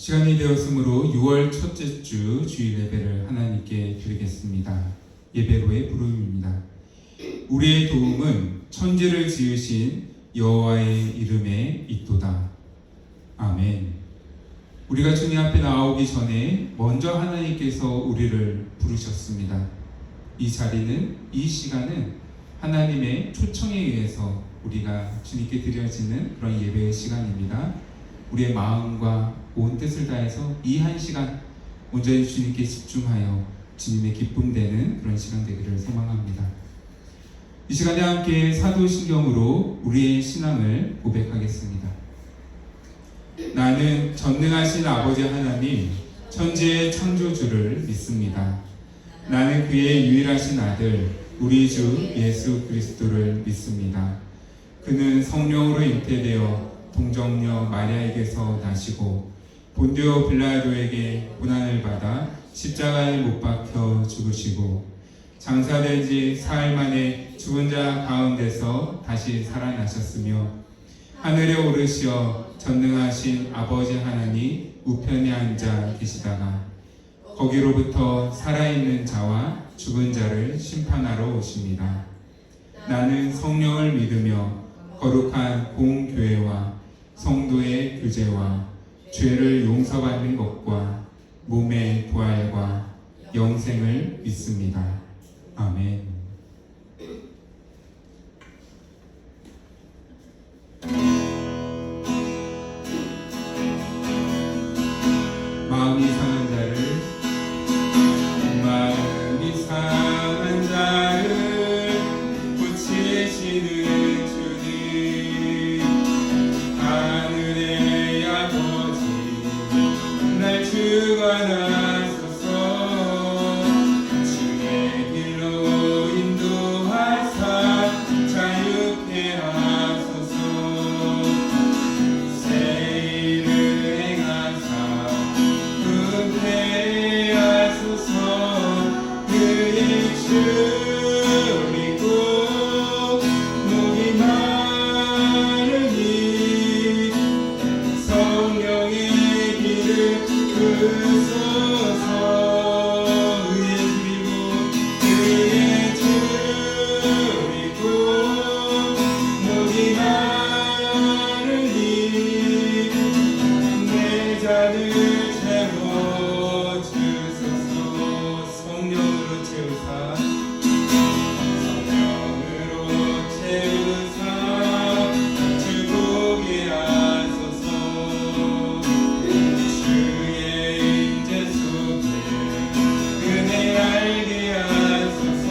시간이 되었으므로 6월 첫째 주 주일 예배를 하나님께 드리겠습니다. 예배로의 부름입니다. 우리의 도움은 천지를 지으신 여호와의 이름에 있도다. 아멘. 우리가 주님 앞에 나오기 전에 먼저 하나님께서 우리를 부르셨습니다. 이 자리는, 이 시간은 하나님의 초청에 의해서 우리가 주님께 드려지는 그런 예배의 시간입니다. 우리의 마음과 온 뜻을 다해서 이 한 시간 온전히 주님께 집중하여 주님의 기쁨 되는 그런 시간 되기를 소망합니다. 이 시간에 함께 사도신경으로 우리의 신앙을 고백하겠습니다. 나는 전능하신 아버지 하나님, 천지의 창조주를 믿습니다. 나는 그의 유일하신 아들, 우리 주 예수 그리스도를 믿습니다. 그는 성령으로 잉태되어 동정녀 마리아에게서 나시고 본디오 빌라도에게 고난을 받아 십자가에 못 박혀 죽으시고 장사된 지 사흘 만에 죽은 자 가운데서 다시 살아나셨으며 하늘에 오르시어 전능하신 아버지 하나님 우편에 앉아 계시다가 거기로부터 살아있는 자와 죽은 자를 심판하러 오십니다. 나는 성령을 믿으며 거룩한 공교회와 성도의 교제와 죄를 용서받는 것과 몸의 부활과 영생을 믿습니다. 아멘. 마음이 상한 자를, 마음이 상한 자를 고치시는 주님, 하늘의 아버지 날 주관하소서. 주의 길로 인도하사 자유케 하소서. 새 일을 행하사 은혜 하소서. 그의 줄이고 목이 마르니 성령의 길을 끄소서. 의의 줄이고 목이 마르니 내 잔을 채워주소서. 성령으로 채우사, 성령으로 채우사 주보게 하소서. 주의 임재 속에 은혜 알게 하소서.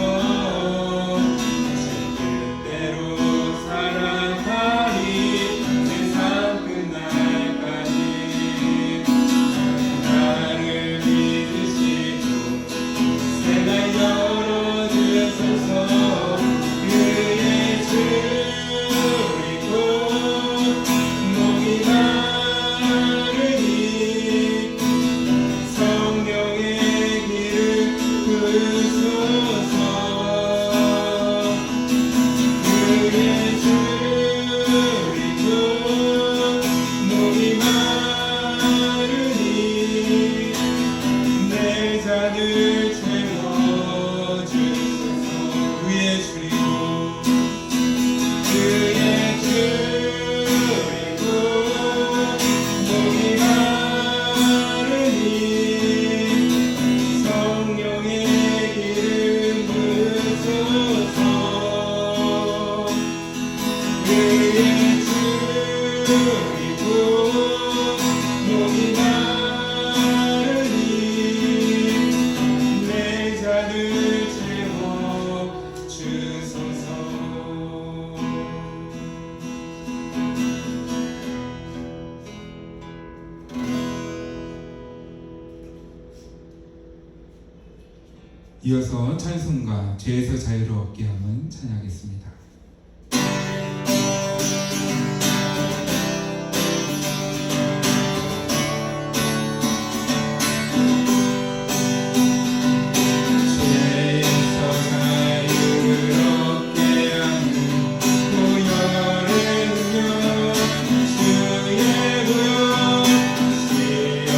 주 뜻대로 살아가리 세상 끝날까지. 나를 믿으시고 새날 열어주소서. 그의 줄이고 목이 마르니 성령의 길을 끄소서. 그의 줄이고 목이 마르니 내 잔을 채워주소서. 그의 줄이고 그의 줄이고 목이 마르니 성령의 길을 끄소서. 그의 줄이고 목이 마르니 내 잔을 채워주소서. 이어서 찬송가 죄에서 자유를 얻게 함은 찬양하겠습니다. 죄에서 자유를 얻게 하는 보혈의 능력, 주의 보혈, 시여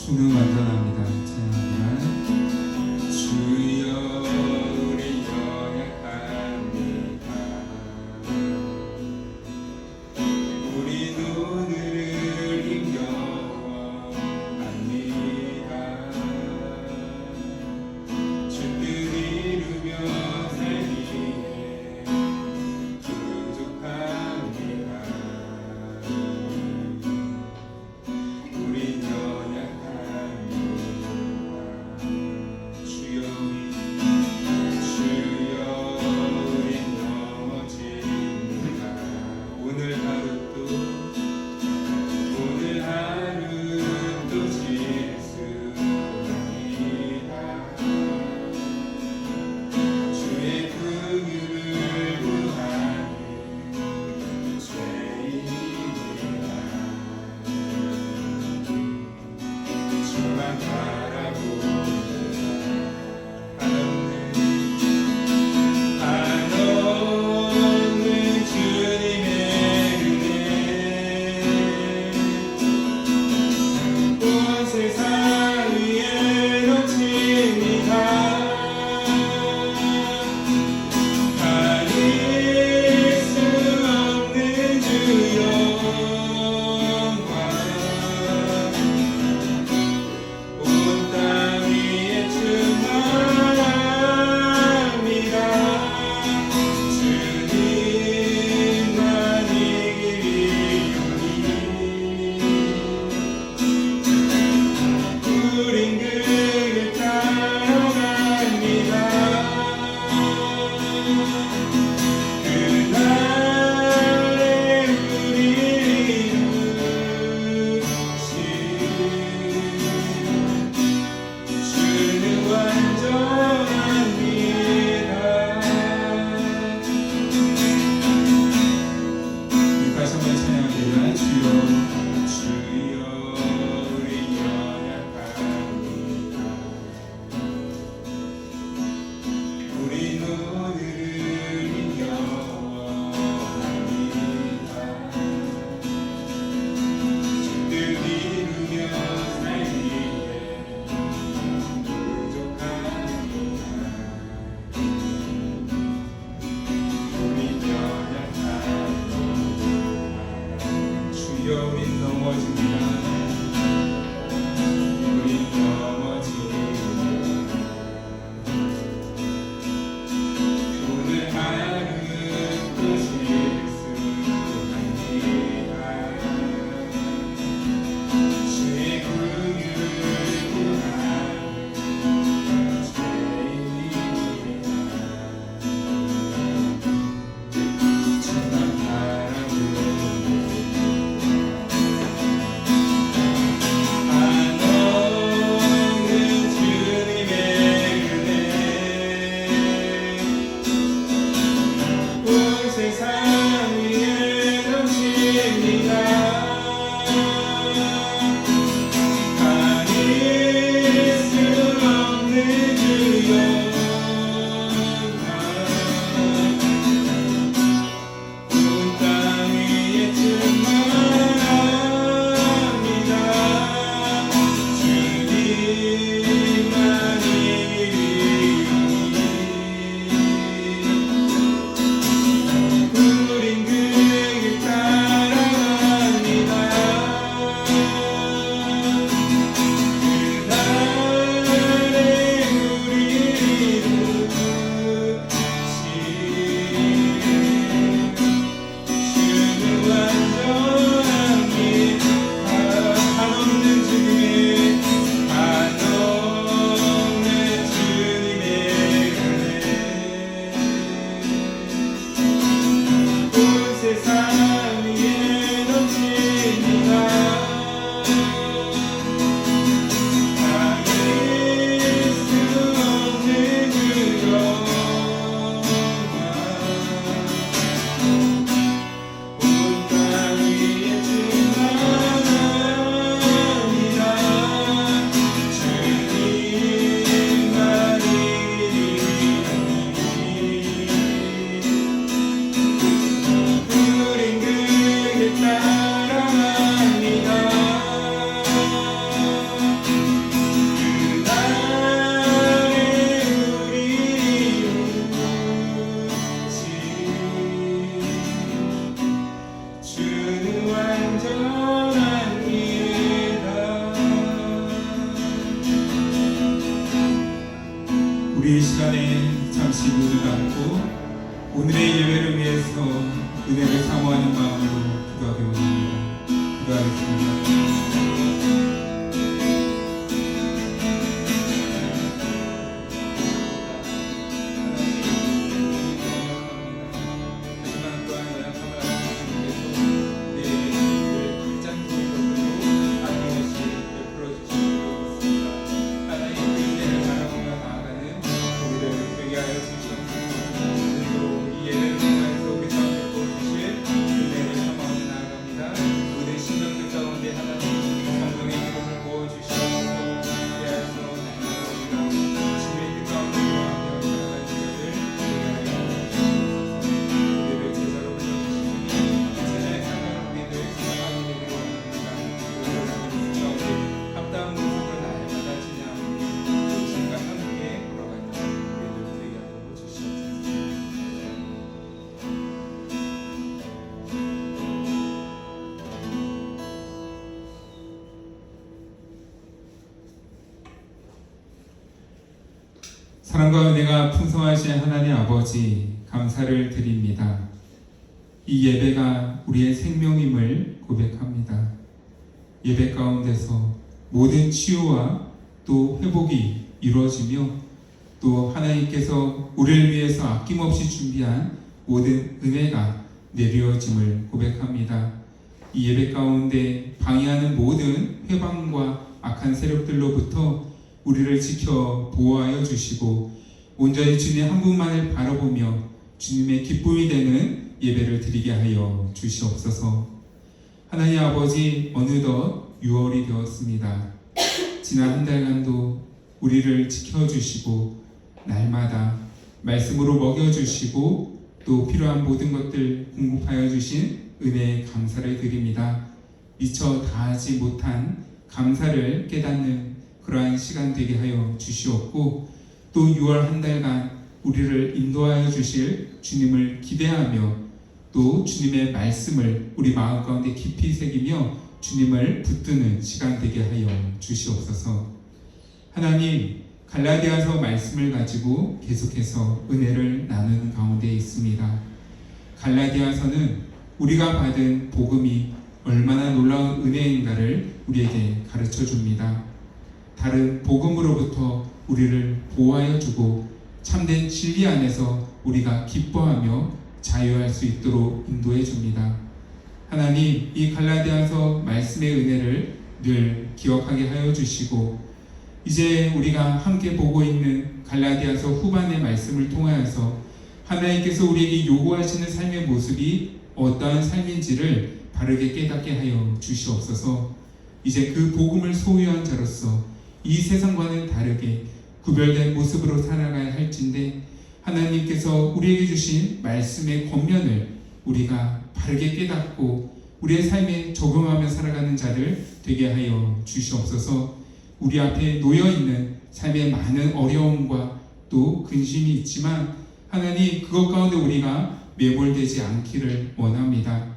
주는 완전합니다. 찬양합니다. 주여 우리 연약합니다. 우리 눈을 힘겨워합니다. 주뜻 이루며 살기에 부족합니다. 우린 연약합니다. 오늘의 예배를 위해서 은혜를 사모하는 마음으로 기도하기 원합니다. 기도하겠습니다. 사랑과 은혜가 풍성하신 하나님 아버지, 감사를 드립니다. 이 예배가 우리의 생명임을 고백합니다. 예배 가운데서 모든 치유와 또 회복이 이루어지며 또 하나님께서 우리를 위해서 아낌없이 준비한 모든 은혜가 내려짐을 고백합니다. 이 예배 가운데 방해하는 모든 회방과 악한 세력들로부터 우리를 지켜 보호하여 주시고 온전히 주님 한 분만을 바라보며 주님의 기쁨이 되는 예배를 드리게 하여 주시옵소서. 하나님 아버지, 어느덧 6월이 되었습니다. 지난 한 달간도 우리를 지켜주시고 날마다 말씀으로 먹여주시고 또 필요한 모든 것들 공급하여 주신 은혜에 감사를 드립니다. 미처 다하지 못한 감사를 깨닫는 그러한 시간 되게 하여 주시옵고 또 6월 한 달간 우리를 인도하여 주실 주님을 기대하며 또 주님의 말씀을 우리 마음 가운데 깊이 새기며 주님을 붙드는 시간 되게 하여 주시옵소서. 하나님, 갈라디아서 말씀을 가지고 계속해서 은혜를 나누는 가운데 있습니다. 갈라디아서는 우리가 받은 복음이 얼마나 놀라운 은혜인가를 우리에게 가르쳐 줍니다. 다른 복음으로부터 우리를 보호하여 주고 참된 진리 안에서 우리가 기뻐하며 자유할 수 있도록 인도해 줍니다. 하나님, 이 갈라디아서 말씀의 은혜를 늘 기억하게 하여 주시고 이제 우리가 함께 보고 있는 갈라디아서 후반의 말씀을 통하여서 하나님께서 우리에게 요구하시는 삶의 모습이 어떠한 삶인지를 바르게 깨닫게 하여 주시옵소서. 이제 그 복음을 소유한 자로서 이 세상과는 다르게 구별된 모습으로 살아가야 할진데 하나님께서 우리에게 주신 말씀의 권면을 우리가 바르게 깨닫고 우리의 삶에 적용하며 살아가는 자를 되게 하여 주시옵소서. 우리 앞에 놓여있는 삶의 많은 어려움과 또 근심이 있지만 하나님, 그것 가운데 우리가 매몰되지 않기를 원합니다.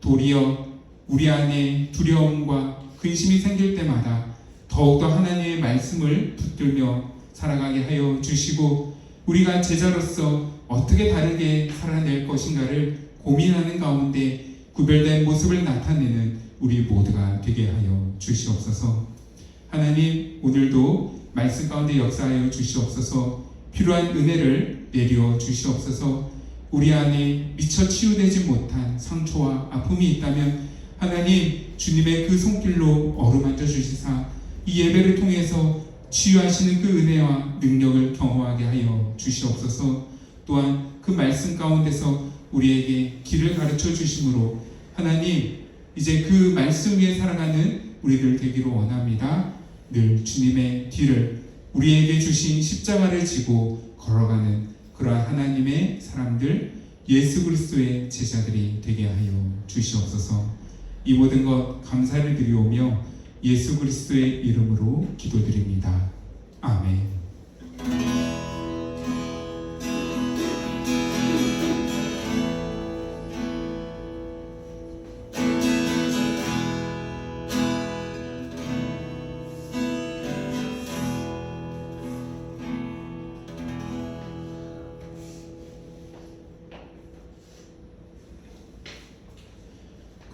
도리어 우리 안에 두려움과 근심이 생길 때마다 더욱더 하나님의 말씀을 붙들며 살아가게 하여 주시고 우리가 제자로서 어떻게 다르게 살아낼 것인가를 고민하는 가운데 구별된 모습을 나타내는 우리 모두가 되게 하여 주시옵소서. 하나님, 오늘도 말씀 가운데 역사하여 주시옵소서. 필요한 은혜를 내려 주시옵소서. 우리 안에 미처 치유되지 못한 상처와 아픔이 있다면 하나님, 주님의 그 손길로 어루만져 주시사 이 예배를 통해서 치유하시는 그 은혜와 능력을 경험하게 하여 주시옵소서. 또한 그 말씀 가운데서 우리에게 길을 가르쳐 주심으로 하나님, 이제 그 말씀 위에 살아가는 우리들 되기를 원합니다. 늘 주님의 뒤를 우리에게 주신 십자가를 지고 걸어가는 그러한 하나님의 사람들, 예수 그리스도의 제자들이 되게 하여 주시옵소서. 이 모든 것 감사를 드리오며 예수 그리스도의 이름으로 기도드립니다. 아멘.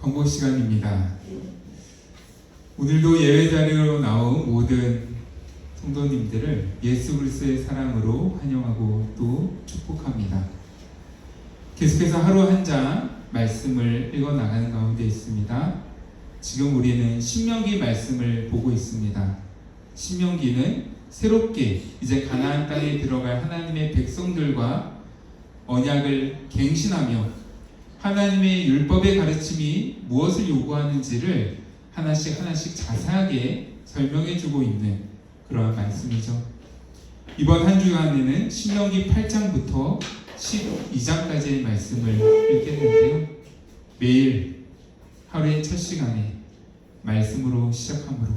광고 시간입니다. 오늘도 예배 자리로 나온 모든 성도님들을 예수 그리스도의 사랑으로 환영하고 또 축복합니다. 계속해서 하루 한 장 말씀을 읽어 나가는 가운데 있습니다. 지금 우리는 신명기 말씀을 보고 있습니다. 신명기는 새롭게 이제 가나안 땅에 들어갈 하나님의 백성들과 언약을 갱신하며 하나님의 율법의 가르침이 무엇을 요구하는지를 하나씩 자세하게 설명해 주고 있는 그러한 말씀이죠. 이번 한 주간에는 신명기 8장부터 12장까지의 말씀을 읽겠는데요. 매일 하루의 첫 시간에 말씀으로 시작함으로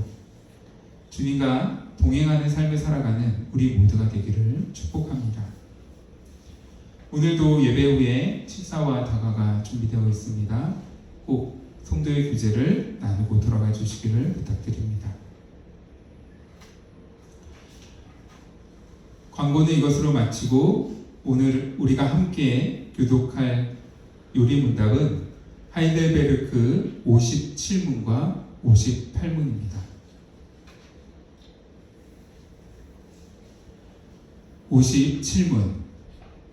주님과 동행하는 삶을 살아가는 우리 모두가 되기를 축복합니다. 오늘도 예배 후에 식사와 다과가 준비되어 있습니다. 꼭 성도의 교제를 나누고 돌아가 주시기를 부탁드립니다. 광고는 이것으로 마치고 오늘 우리가 함께 교독할 요리문답은 하이델베르크 57문과 58문입니다. 57문.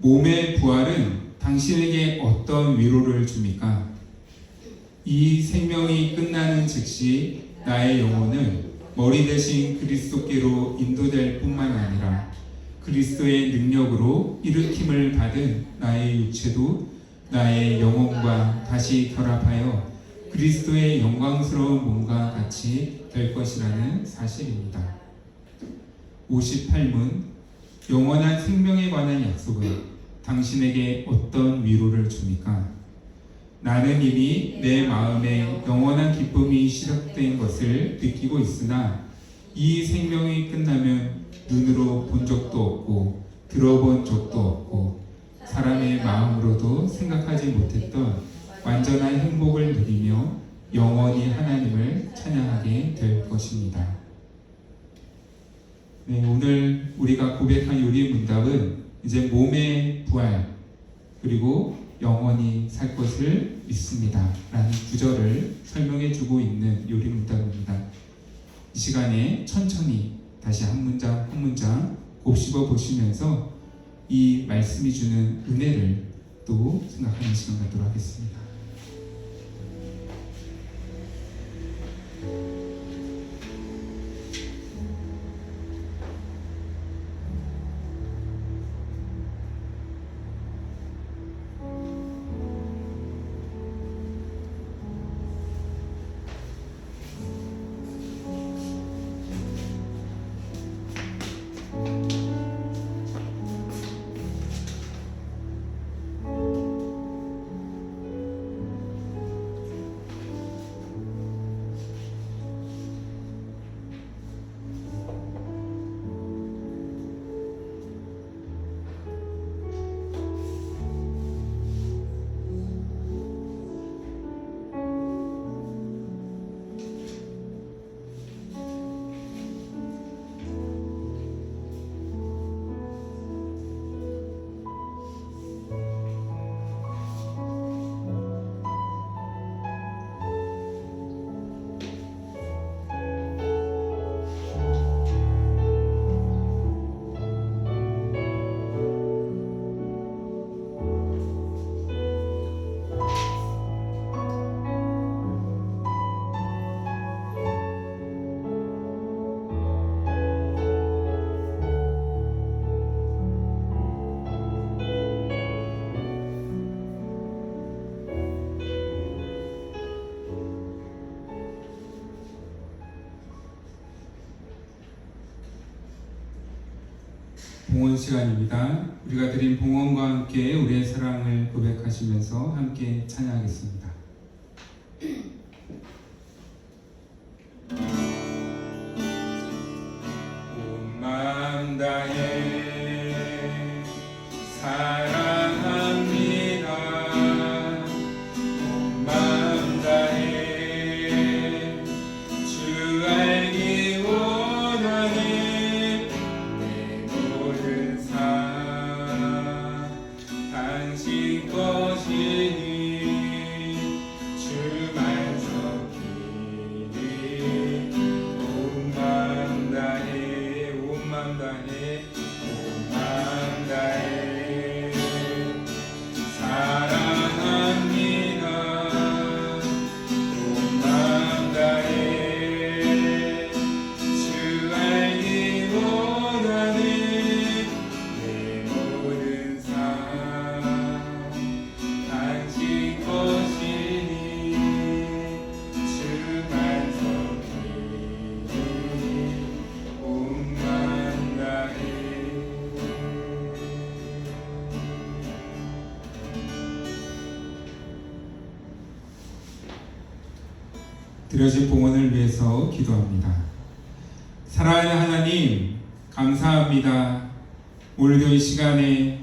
몸의 부활은 당신에게 어떤 위로를 줍니까? 이 생명이 끝나는 즉시 나의 영혼은 머리 대신 그리스도께로 인도될 뿐만 아니라 그리스도의 능력으로 일으킴을 받은 나의 육체도 나의 영혼과 다시 결합하여 그리스도의 영광스러운 몸과 같이 될 것이라는 사실입니다. 58문. 영원한 생명에 관한 약속은 당신에게 어떤 위로를 줍니까? 나는 이미 내 마음에 영원한 기쁨이 시작된 것을 느끼고 있으나 이 생명이 끝나면 눈으로 본 적도 없고 들어본 적도 없고 사람의 마음으로도 생각하지 못했던 완전한 행복을 누리며 영원히 하나님을 찬양하게 될 것입니다. 네, 오늘 우리가 고백한 요리의 문답은 이제 몸의 부활 그리고 영원히 살 것을 믿습니다 라는 구절을 설명해 주고 있는 요리 문답입니다. 이 시간에 천천히 다시 한 문장 한 문장 곱씹어 보시면서 이 말씀이 주는 은혜를 또 생각하는 시간 갖도록 하겠습니다. 봉헌 시간입니다. 우리가 드린 봉헌과 함께 우리의 사랑을 고백하시면서 함께 찬양하겠습니다. 온 마음 다해 사랑합니다. 온 마음 다해 주 알기 원하네. 내 모든 삶 당신 것이니 드려진 봉헌을 위해서 기도합니다. 사랑하는 하나님, 감사합니다. 오늘도 이 시간에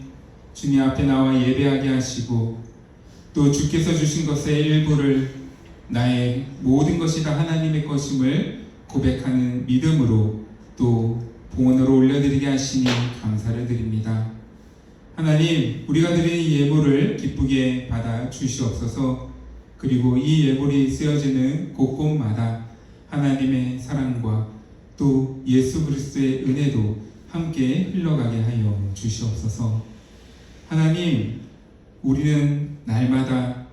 주님 앞에 나와 예배하게 하시고 또 주께서 주신 것의 일부를 나의 모든 것이 다 하나님의 것임을 고백하는 믿음으로 또 봉헌으로 올려드리게 하시니 감사를 드립니다. 하나님, 우리가 드리는 예물을 기쁘게 받아 주시옵소서. 그리고 이 예물이 쓰여지는 곳곳마다 하나님의 사랑과 또 예수 그리스도의 은혜도 함께 흘러가게 하여 주시옵소서. 하나님, 우리는 날마다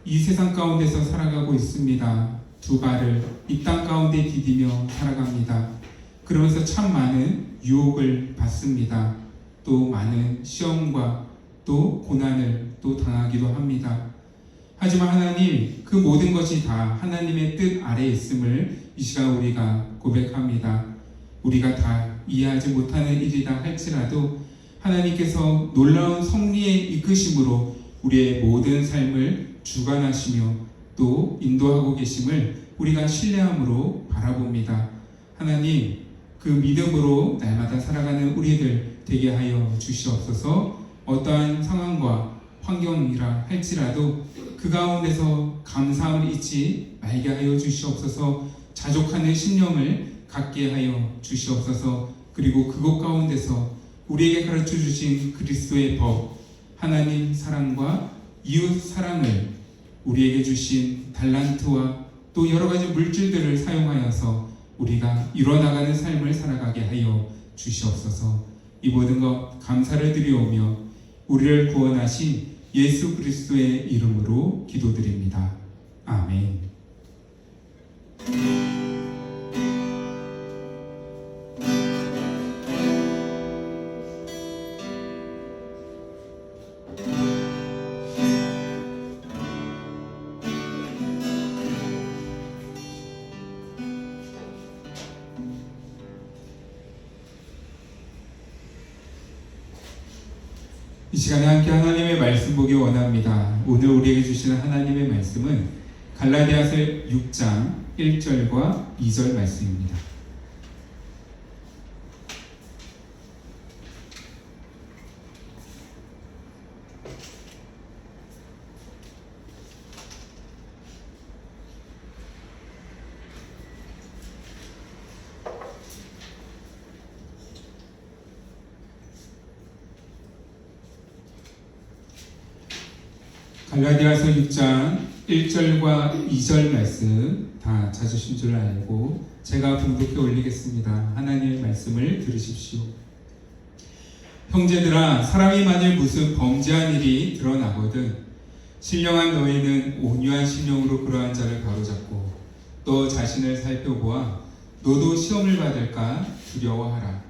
이 세상 가운데서 살아가고 있습니다. 두 발을 이 땅 가운데 디디며 살아갑니다. 그러면서 참 많은 유혹을 받습니다. 또 많은 시험과 또 고난을 또 당하기도 합니다. 하지만 하나님, 그 모든 것이 다 하나님의 뜻 아래에 있음을 이 시간 우리가 고백합니다. 우리가 다 이해하지 못하는 일이다 할지라도 하나님께서 놀라운 섭리의 이끄심으로 우리의 모든 삶을 주관하시며 또 인도하고 계심을 우리가 신뢰함으로 바라봅니다. 하나님, 그 믿음으로 날마다 살아가는 우리들 되게 하여 주시옵소서. 어떠한 상황과 환경이라 할지라도 그 가운데서 감사함을 잊지 말게 하여 주시옵소서. 자족하는 심령을 갖게 하여 주시옵소서. 그리고 그곳 가운데서 우리에게 가르쳐 주신 그리스도의 법, 하나님 사랑과 이웃 사랑을 우리에게 주신 달란트와 또 여러 가지 물질들을 사용하여서 우리가 이뤄나가는 삶을 살아가게 하여 주시옵소서. 이 모든 것 감사를 드리오며 우리를 구원하신 예수 그리스도의 이름으로 기도드립니다. 아멘. 이 시간에 함께 하나님의 말씀 보기 원합니다. 오늘 우리에게 주시는 하나님의 말씀은 갈라디아서 6장 1절과 2절 말씀입니다. 갈라디아서 6장 1절과 2절 말씀 다 찾으신 줄 알고 제가 분독해 올리겠습니다. 하나님의 말씀을 들으십시오. 형제들아, 사람이 만일 무슨 범죄한 일이 드러나거든 신령한 너희는 온유한 심령으로 그러한 자를 바로잡고 또 자신을 살펴보아 너도 시험을 받을까 두려워하라.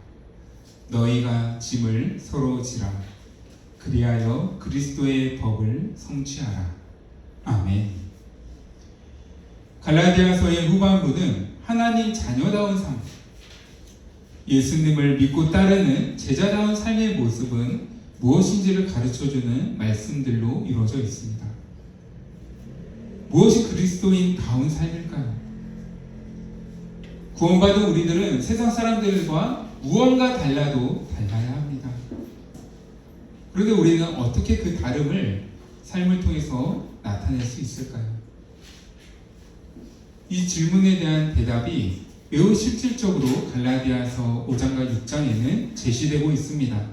너희가 짐을 서로 지라. 그리하여 그리스도의 법을 성취하라. 아멘. 갈라디아서의 후반부는 하나님 자녀다운 삶, 예수님을 믿고 따르는 제자다운 삶의 모습은 무엇인지를 가르쳐주는 말씀들로 이루어져 있습니다. 무엇이 그리스도인다운 삶일까요? 구원받은 우리들은 세상 사람들과 무언가 달라도 달라야 합니다. 그런데 우리는 어떻게 그 다름을 삶을 통해서 나타낼 수 있을까요? 이 질문에 대한 대답이 매우 실질적으로 갈라디아서 5장과 6장에는 제시되고 있습니다.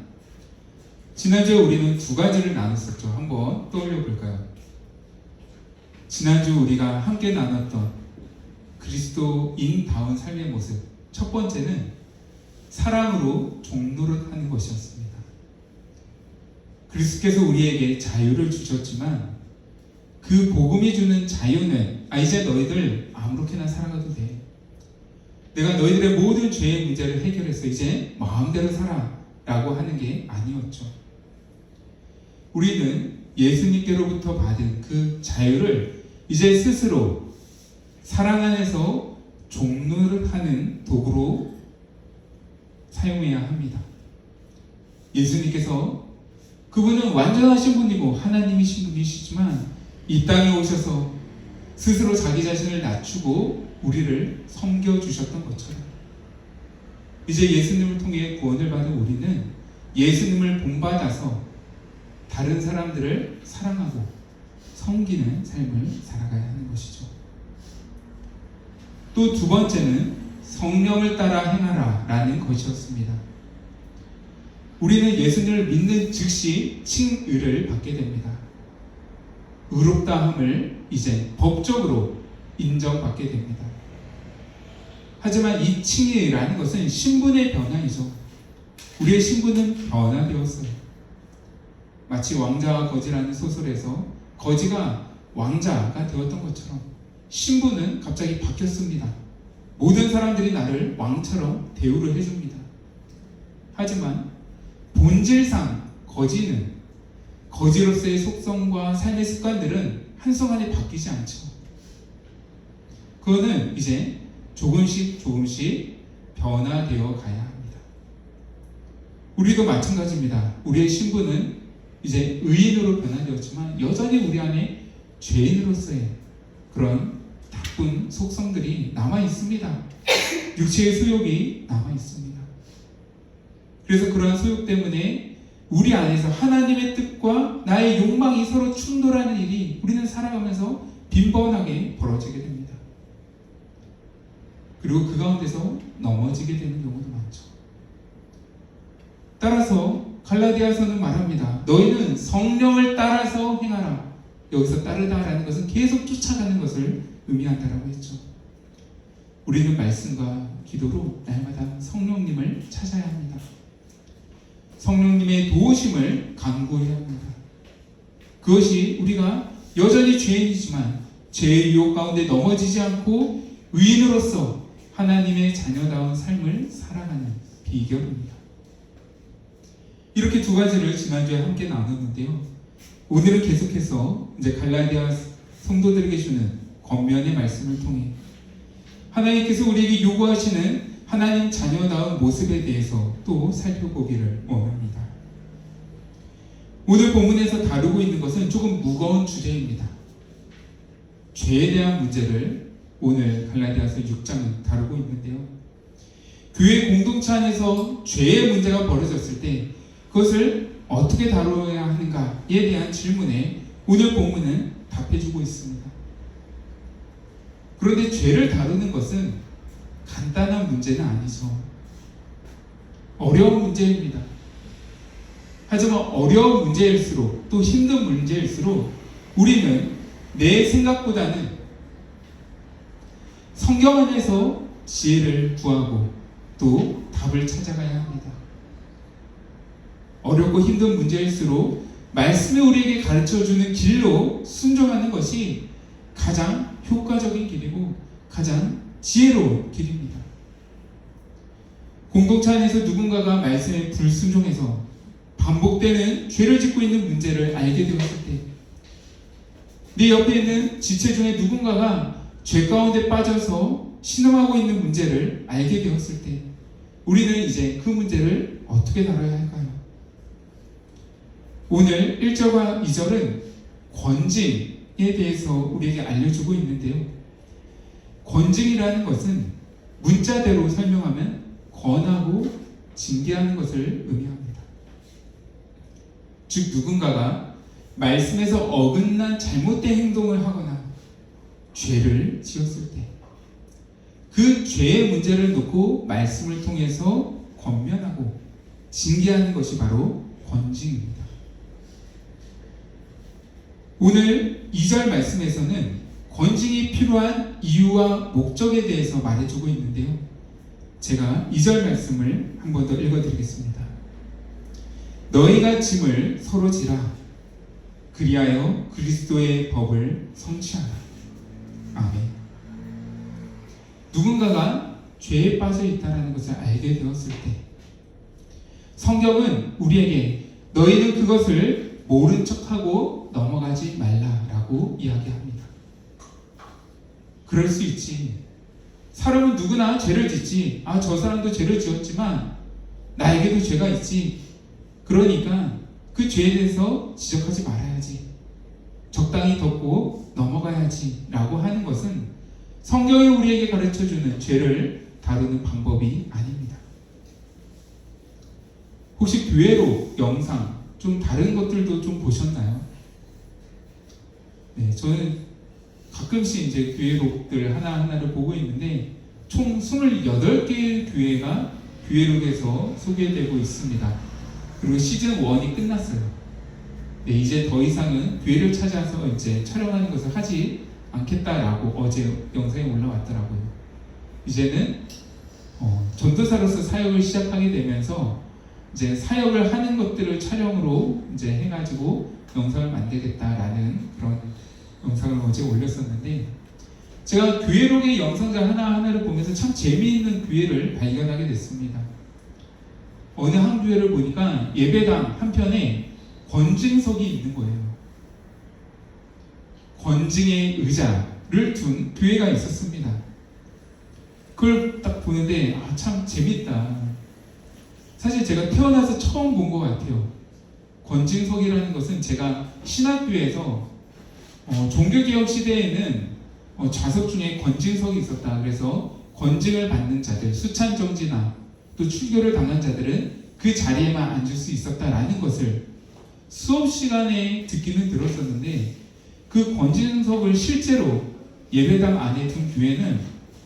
지난주에 우리는 두 가지를 나눴었죠. 한번 떠올려 볼까요? 지난주 우리가 함께 나눴던 그리스도인다운 삶의 모습, 첫 번째는 사랑으로 종노릇하는 것이었습니다. 그리스도께서 우리에게 자유를 주셨지만 그 복음이 주는 자유는 이제 너희들 아무렇게나 살아가도 돼. 내가 너희들의 모든 죄의 문제를 해결해서 이제 마음대로 살아 라고 하는 게 아니었죠. 우리는 예수님께로부터 받은 그 자유를 이제 스스로 사랑 안에서 종노릇하는 도구로 사용해야 합니다. 예수님께서 그분은 완전하신 분이고 하나님이신 분이시지만 이 땅에 오셔서 스스로 자기 자신을 낮추고 우리를 섬겨주셨던 것처럼 이제 예수님을 통해 구원을 받은 우리는 예수님을 본받아서 다른 사람들을 사랑하고 섬기는 삶을 살아가야 하는 것이죠. 또 두 번째는 성령을 따라 행하라 라는 것이었습니다. 우리는 예수님을 믿는 즉시 칭의를 받게 됩니다. 의롭다함을 이제 법적으로 인정받게 됩니다. 하지만 이 칭의라는 것은 신분의 변화이죠. 우리의 신분은 변화되었어요. 마치 왕자와 거지라는 소설에서 거지가 왕자가 되었던 것처럼 신분은 갑자기 바뀌었습니다. 모든 사람들이 나를 왕처럼 대우를 해줍니다. 하지만 본질상 거지는 거지로서의 속성과 삶의 습관들은 한순간에 바뀌지 않죠. 그거는 이제 조금씩 변화되어 가야 합니다. 우리도 마찬가지입니다. 우리의 신분은 이제 의인으로 변화되었지만 여전히 우리 안에 죄인으로서의 그런 나쁜 속성들이 남아 있습니다. 육체의 소욕이 남아 있습니다. 그래서 그러한 소욕 때문에 우리 안에서 하나님의 뜻과 나의 욕망이 서로 충돌하는 일이 우리는 살아가면서 빈번하게 벌어지게 됩니다. 그리고 그 가운데서 넘어지게 되는 경우도 많죠. 따라서 갈라디아서는 말합니다. 너희는 성령을 따라서 행하라. 여기서 따르다라는 것은 계속 쫓아가는 것을 의미한다라고 했죠. 우리는 말씀과 기도로 날마다 성령님을 찾아야 합니다. 성령님의 도우심을 간구해야 합니다. 그것이 우리가 여전히 죄인이지만 죄의 유혹 가운데 넘어지지 않고 의인으로서 하나님의 자녀다운 삶을 살아가는 비결입니다. 이렇게 두 가지를 지난주에 함께 나눴는데요. 오늘은 계속해서 이제 갈라디아 성도들에게 주는 권면의 말씀을 통해 하나님께서 우리에게 요구하시는 하나님 자녀다운 모습에 대해서 또 살펴보기를 원합니다. 오늘 본문에서 다루고 있는 것은 조금 무거운 주제입니다. 죄에 대한 문제를 오늘 갈라디아서 6장은 다루고 있는데요. 교회 공동체 안에서 죄의 문제가 벌어졌을 때 그것을 어떻게 다루어야 하는가에 대한 질문에 오늘 본문은 답해주고 있습니다. 그런데 죄를 다루는 것은 간단한 문제는 아니죠. 어려운 문제입니다. 하지만 어려운 문제일수록 또 힘든 문제일수록 우리는 내 생각보다는 성경 안에서 지혜를 구하고 또 답을 찾아가야 합니다. 어렵고 힘든 문제일수록 말씀이 우리에게 가르쳐주는 길로 순종하는 것이 가장 효과적인 길이고 가장 지혜로운 길입니다. 공동체 안에서 누군가가 말씀에 불순종해서 반복되는 죄를 짓고 있는 문제를 알게 되었을 때, 내 옆에 있는 지체 중에 누군가가 죄 가운데 빠져서 신음하고 있는 문제를 알게 되었을 때 우리는 이제 그 문제를 어떻게 다뤄야 할까요? 오늘 1절과 2절은 권징에 대해서 우리에게 알려주고 있는데요. 권징이라는 것은 문자대로 설명하면 권하고 징계하는 것을 의미합니다. 즉 누군가가 말씀에서 어긋난 잘못된 행동을 하거나 죄를 지었을 때 그 죄의 문제를 놓고 말씀을 통해서 권면하고 징계하는 것이 바로 권징입니다. 오늘 2절 말씀에서는 권징이 필요한 이유와 목적에 대해서 말해주고 있는데요. 제가 2절 말씀을 한 번 더 읽어드리겠습니다. 너희가 짐을 서로 지라 그리하여 그리스도의 법을 성취하라. 아멘. 누군가가 죄에 빠져 있다는 것을 알게 되었을 때 성경은 우리에게 너희는 그것을 모른 척하고 넘어가지 말라라고 이야기합니다. 그럴 수 있지. 사람은 누구나 죄를 짓지. 저 사람도 죄를 지었지만 나에게도 죄가 있지. 그러니까 그 죄에 대해서 지적하지 말아야지. 적당히 덮고 넘어가 넘어가야지라고 하는 것은 성경이 우리에게 가르쳐주는 죄를 다루는 방법이 아닙니다. 혹시 교회로 영상 좀 다른 것들도 좀 보셨나요? 네, 저는 가끔씩 이제 교회록들 하나하나를 보고 있는데 총 28개의 교회가 교회록에서 소개되고 있습니다. 그리고 시즌 1이 끝났어요. 네, 이제 더 이상은 교회를 찾아서 이제 촬영하는 것을 하지 않겠다라고 어제 영상에 올라왔더라고요. 이제는 전도사로서 사역을 시작하게 되면서 이제 사역을 하는 것들을 촬영으로 이제 해가지고 영상을 만들겠다라는 그런 영상을 어제 올렸었는데, 제가 교회록의 영상들 하나하나를 보면서 참 재미있는 교회를 발견하게 됐습니다. 어느 한 교회를 보니까 예배당 한편에 권징석이 있는 거예요. 권징의 의자를 둔 교회가 있었습니다. 그걸 딱 보는데 참 재밌다. 사실 제가 태어나서 처음 본 것 같아요. 권징석이라는 것은 제가 신학교에서 종교개혁 시대에는 좌석 중에 권징석이 있었다. 그래서 권징을 받는 자들, 수찬정지나 또 출교를 당한 자들은 그 자리에만 앉을 수 있었다라는 것을 수업 시간에 듣기는 들었었는데, 그 권징석을 실제로 예배당 안에 둔 교회는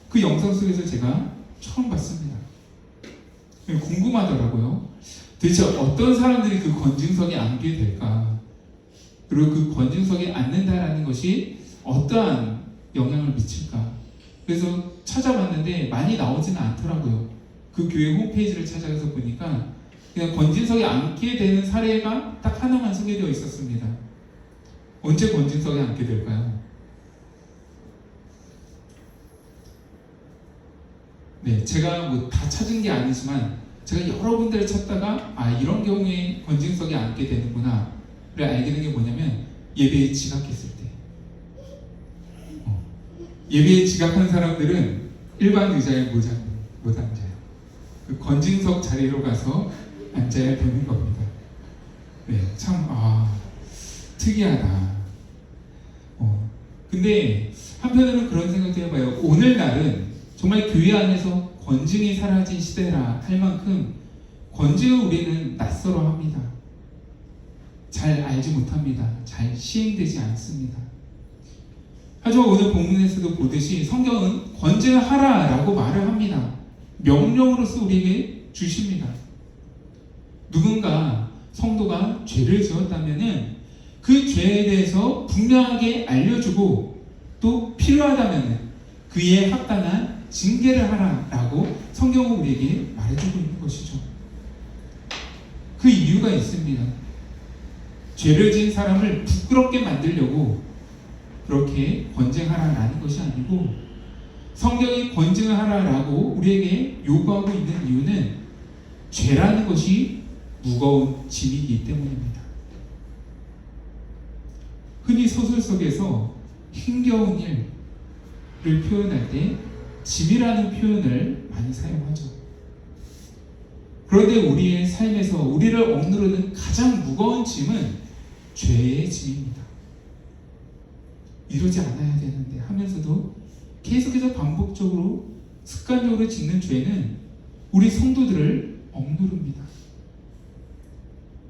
그 영상 속에서 제가 처음 봤습니다. 궁금하더라고요. 도대체 어떤 사람들이 그 권징석에 앉게 될까? 그리고 그 권징석에 앉는다라는 것이 어떠한 영향을 미칠까? 그래서 찾아봤는데 많이 나오지는 않더라고요. 그 교회 홈페이지를 찾아가서 보니까 그냥 권징석에 앉게 되는 사례가 딱 하나만 소개되어 있었습니다. 언제 권징석에 앉게 될까요? 네, 제가 뭐 다 찾은 게 아니지만 제가 여러 군데를 찾다가 이런 경우에 권징석에 앉게 되는구나 를 알게 된 게 뭐냐면, 예배에 지각했을 때. 예배에 지각한 사람들은 일반 의자에 못 앉아요. 그 권징석 자리로 가서 앉아야 되는 겁니다. 네, 참 특이하다. 근데 한편으로는 그런 생각도 해봐요. 오늘날은 정말 교회 안에서 권징이 사라진 시대라 할 만큼 권징을 우리는 낯설어 합니다. 잘 알지 못합니다. 잘 시행되지 않습니다. 하지만 오늘 본문에서도 보듯이 성경은 권징을 하라라고 말을 합니다. 명령으로서 우리에게 주십니다. 누군가 성도가 죄를 지었다면은 그 죄에 대해서 분명하게 알려주고, 또 필요하다면은 그에 합당한 징계를 하라라고 성경은 우리에게 말해주고 있는 것이죠. 그 이유가 있습니다. 죄를 지은 사람을 부끄럽게 만들려고 그렇게 권징하라라는 것이 아니고, 성경이 권징을 하라라고 우리에게 요구하고 있는 이유는 죄라는 것이 무거운 짐이기 때문입니다. 흔히 소설 속에서 힘겨운 일을 표현할 때 짐이라는 표현을 많이 사용하죠. 그런데 우리의 삶에서 우리를 억누르는 가장 무거운 짐은 죄의 짐입니다. 이러지 않아야 되는데 하면서도 계속해서 반복적으로 습관적으로 짓는 죄는 우리 성도들을 억누릅니다.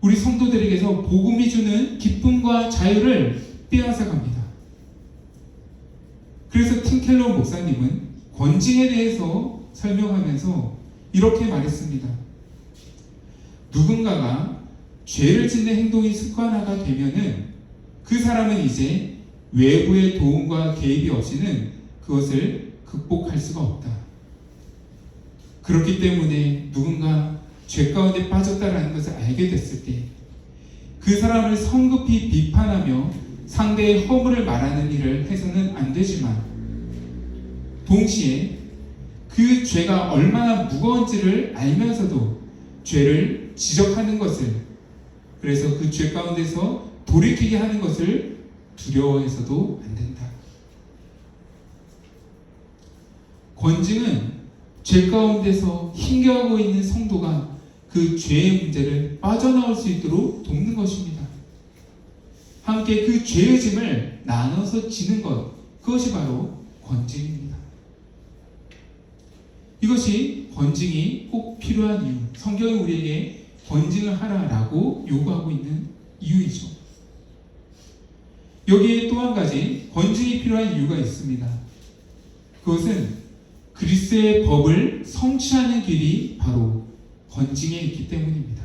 우리 성도들에게서 복음이 주는 기쁨과 자유를 빼앗아갑니다. 그래서 팀 켈러 목사님은 권징에 대해서 설명하면서 이렇게 말했습니다. 누군가가 죄를 짓는 행동이 습관화가 되면은 그 사람은 이제 외부의 도움과 개입이 없이는 그것을 극복할 수가 없다. 그렇기 때문에 누군가 죄 가운데 빠졌다라는 것을 알게 됐을 때 그 사람을 성급히 비판하며 상대의 허물을 말하는 일을 해서는 안 되지만, 동시에 그 죄가 얼마나 무거운지를 알면서도 죄를 지적하는 것을, 그래서 그 죄 가운데서 돌이키게 하는 것을 두려워해서도 안 된다. 권징은 죄 가운데서 힘겨워하고 있는 성도가 그 죄의 문제를 빠져나올 수 있도록 돕는 것입니다. 함께 그 죄의 짐을 나눠서 지는 것, 그것이 바로 권징입니다. 이것이 권징이 꼭 필요한 이유, 성경이 우리에게 권징을 하라라고 요구하고 있는 이유이죠. 여기에 또 한 가지 권징이 필요한 이유가 있습니다. 그것은 그리스도의 법을 성취하는 길이 바로 권징에 있기 때문입니다.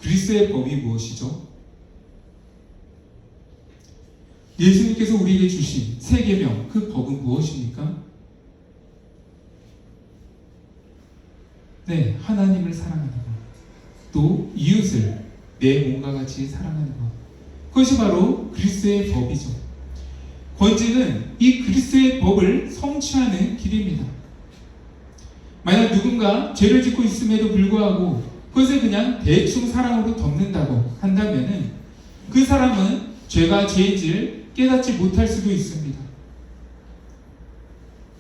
그리스도의 법이 무엇이죠? 예수님께서 우리에게 주신 새 계명, 그 법은 무엇입니까? 네, 하나님을 사랑하는 것, 또 이웃을 내 몸과 같이 사랑하는 것, 그것이 바로 그리스도의 법이죠. 권징은 이 그리스도의 법을 성취하는 길입니다. 만약 누군가 죄를 짓고 있음에도 불구하고 그것을 그냥 대충 사랑으로 덮는다고 한다면은 그 사람은 죄가 죄인지를 깨닫지 못할 수도 있습니다.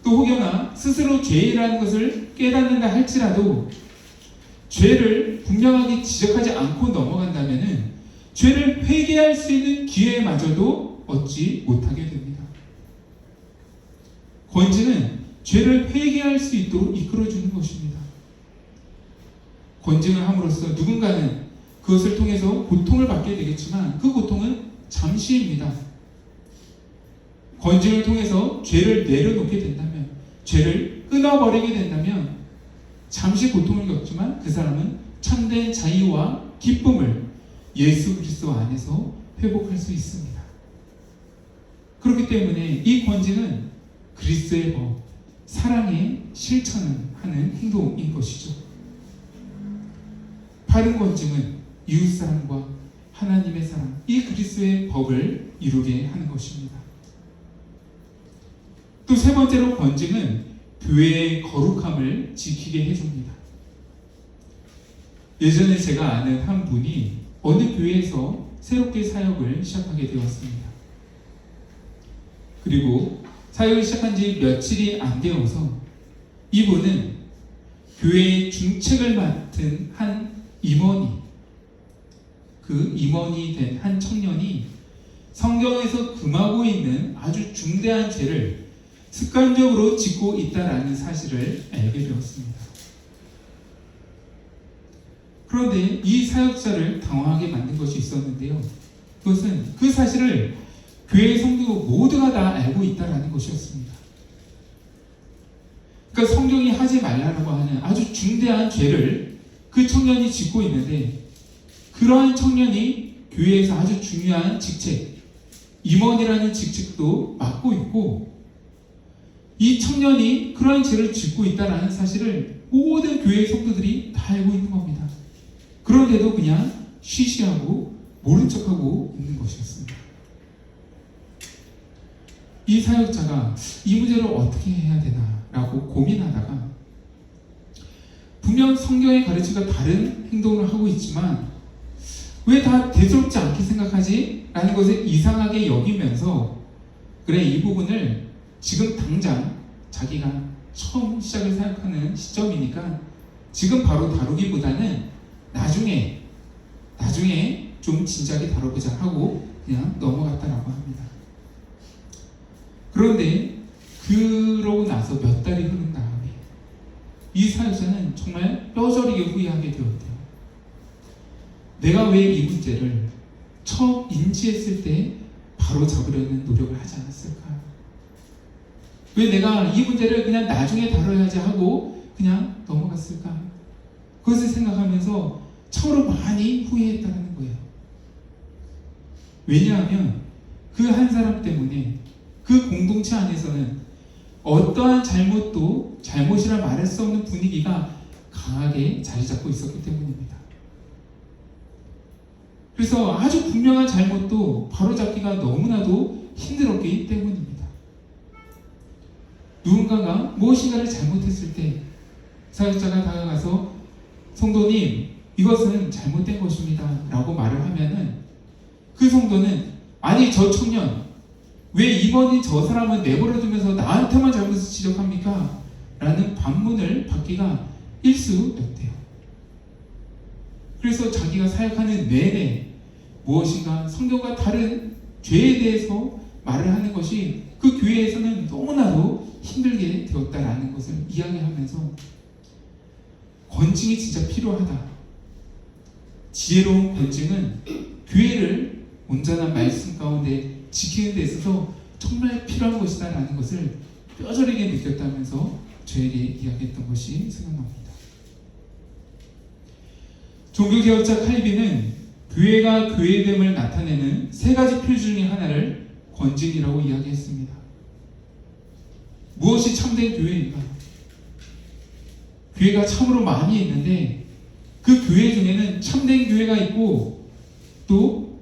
또 혹여나 스스로 죄인이라는 것을 깨닫는다 할지라도 죄를 분명하게 지적하지 않고 넘어간다면은 죄를 회개할 수 있는 기회마저도 얻지 못하게 됩니다. 권징은 죄를 회개할 수 있도록 이끌어주는 것입니다. 권징을 함으로써 누군가는 그것을 통해서 고통을 받게 되겠지만 그 고통은 잠시입니다. 권징을 통해서 죄를 내려놓게 된다면, 죄를 끊어버리게 된다면 잠시 고통을 겪지만 그 사람은 참된 자유와 기쁨을 예수 그리스도 안에서 회복할 수 있습니다. 그렇기 때문에 이 권징은 그리스도의 법, 사랑의 실천을 하는 행동인 것이죠. 바른 권징은 이웃사랑과 하나님의 사랑, 이 그리스도의 법을 이루게 하는 것입니다. 또 세 번째로 권징은 교회의 거룩함을 지키게 해줍니다. 예전에 제가 아는 한 분이 어느 교회에서 새롭게 사역을 시작하게 되었습니다. 그리고 사역을 시작한 지 며칠이 안 되어서 이분은 교회의 중책을 맡은 한 임원이, 그 임원이 된 한 청년이 성경에서 금하고 있는 아주 중대한 죄를 습관적으로 짓고 있다라는 사실을 알게 되었습니다. 그런데 이 사역자를 당황하게 만든 것이 있었는데요. 그것은 그 사실을 교회 성도 모두가 다 알고 있다라는 것이었습니다. 그러니까 성경이 하지 말라고 하는 아주 중대한 죄를 그 청년이 짓고 있는데, 그러한 청년이 교회에서 아주 중요한 직책, 임원이라는 직책도 맡고 있고, 이 청년이 그러한 죄를 짓고 있다는 사실을 모든 교회 성도들이 다 알고 있는 겁니다. 그런데도 그냥 쉬쉬하고 모른 척하고 있는 것이었습니다. 이 사역자가 이 문제를 어떻게 해야 되나 라고 고민하다가, 분명 성경의 가르침과 다른 행동을 하고 있지만 왜 다 대수롭지 않게 생각하지? 라는 것을 이상하게 여기면서, 그래, 이 부분을 지금 당장 자기가 처음 시작을 생각하는 시점이니까 지금 바로 다루기보다는 나중에 좀 진지하게 다뤄보자 하고 그냥 넘어갔다라고 합니다. 그런데 그러고 나서 몇 달이 흐른 다음에 이 사역자는 정말 뼈저리게 후회하게 되었대요. 내가 왜 이 문제를 처음 인지했을 때 바로 잡으려는 노력을 하지 않았을까? 왜 내가 이 문제를 그냥 나중에 다뤄야지 하고 그냥 넘어갔을까? 그것을 생각하면서 참으로 많이 후회했다는 거예요. 왜냐하면 그 한 사람 때문에 그 공동체 안에서는 어떠한 잘못도 잘못이라 말할 수 없는 분위기가 강하게 자리 잡고 있었기 때문입니다. 그래서 아주 분명한 잘못도 바로잡기가 너무나도 힘들었기 때문입니다. 누군가가 무엇인가를 잘못했을 때 사역자가 다가가서 성도님, 이것은 잘못된 것입니다 라고 말을 하면은 그 성도는, 아니 저 청년, 왜 임원인 저 사람은 내버려두면서 나한테만 잘못을 지적합니까? 라는 반문을 받기가 일쑤였대요. 그래서 자기가 사역하는 내내 무엇인가 성경과 다른 죄에 대해서 말을 하는 것이 그 교회에서는 너무나도 힘들게 되었다라는 것을 이야기하면서 권징이 진짜 필요하다. 지혜로운 권징은 교회를 온전한 말씀 가운데 지키는 데 있어서 정말 필요한 것이다 라는 것을 뼈저리게 느꼈다면서 저에게 이야기했던 것이 생각납니다. 종교개혁자 칼빈은 교회가 교회됨을 나타내는 세 가지 표 중에 하나를 권징이라고 이야기했습니다. 무엇이 참된 교회인가? 교회가 참으로 많이 있는데 그 교회 중에는 참된 교회가 있고 또